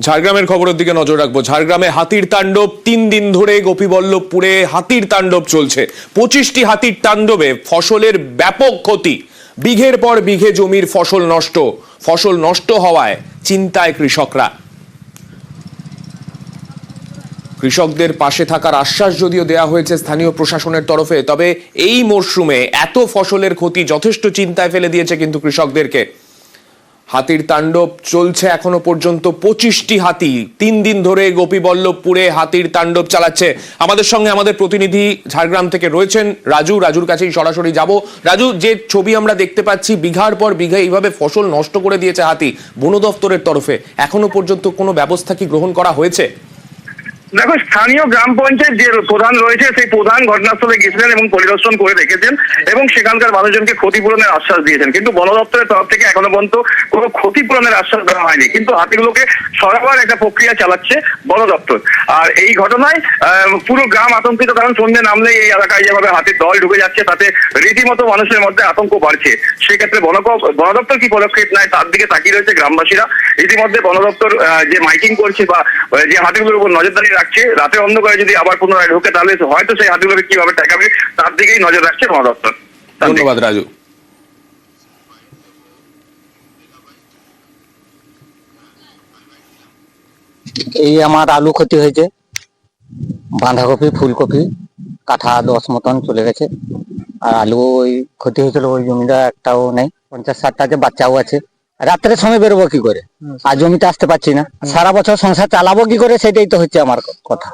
ঝাড়গ্রামের খবরের দিকে নজর রাখবো। ঝাড়গ্রামে হাতির তাণ্ডব, 3 দিন ধরে গোপীবল্লভপুরে হাতির তাণ্ডব চলছে। 25টি হাতির তাণ্ডবে ফসলের ব্যাপক ক্ষতি, বিঘের পর বিঘে জমির ফসল নষ্ট হওয়ায় চিন্তায় কৃষকরা। কৃষকদের পাশে থাকার আশ্বাস যদিও দেওয়া হয়েছে স্থানীয় প্রশাসনের তরফে, তবে এই মরশুমে এত ফসলের ক্ষতি যথেষ্ট চিন্তায় ফেলে দিয়েছে কিন্তু কৃষকদেরকে। হাতির তাণ্ডব চলছে এখনো পর্যন্ত। 25টি হাতি 3 দিন ধরে গোপীবল্লভপুরে হাতির তাণ্ডব চালাচ্ছে। আমাদের সঙ্গে আমাদের প্রতিনিধি ঝাড়গ্রাম থেকে রয়েছেন রাজুর কাছেই সরাসরি যাব। রাজু, যে ছবি আমরা দেখতে পাচ্ছি, বিঘার পর বিঘা এইভাবে ফসল নষ্ট করে দিয়েছে হাতি, বন দপ্তরের তরফে এখনো পর্যন্ত কোনো ব্যবস্থা কি গ্রহণ করা হয়েছে? দেখো, স্থানীয় গ্রাম পঞ্চায়েত যে প্রধান রয়েছে সেই প্রধান ঘটনাস্থলে গেছিলেন এবং পরিদর্শন করে দেখেছেন এবং সেখানকার মানুষজনকে ক্ষতিপূরণের আশ্বাস দিয়েছেন, কিন্তু বন দপ্তরের তরফ থেকে এখনো পর্যন্ত কোনো ক্ষতিপূরণের আশ্বাস দেওয়া হয়নি। কিন্তু হাতিগুলোকে সরাবার একটা প্রক্রিয়া চালাচ্ছে বন দপ্তর। আর এই ঘটনায় পুরো গ্রাম আতঙ্কিত, কারণ সন্ধ্যে নামলেই এই এলাকায় যেভাবে হাতির দল ঢুকে যাচ্ছে তাতে রীতিমতো মানুষের মধ্যে আতঙ্ক বাড়ছে। সেক্ষেত্রে বন দপ্তর কি পদক্ষেপ নেয় তার দিকে তাকিয়ে রয়েছে গ্রামবাসীরা। ইতিমধ্যে বন দপ্তর যে মাইকিং করছে বা যে হাতিগুলোর উপর নজরদারি রাখছে, রাতে অন্ধকারে যদি আবার পুনরায় ঢোকে তাহলে হয়তো সেই হাতিগুলোকে কিভাবে ঠেকাবে তার দিকেই নজর রাখছে বন দপ্তর। ধন্যবাদ রাজু। এই আমার আলু ক্ষতি হয়েছে, বাঁধাকপি, ফুলকপি কাঠা 10 মতন চলে গেছে। আর আলু ওই ক্ষতি হয়েছিল, ওই জমিটা একটাও নেই। 50-60টা যে বাচ্চাও আছে। রাত্রের সময় বেরোবো কি করে, আর জমিতে আসতে পারছি না। সারা বছর সংসার চালাবো কি করে, সেটাই তো হচ্ছে আমার কথা।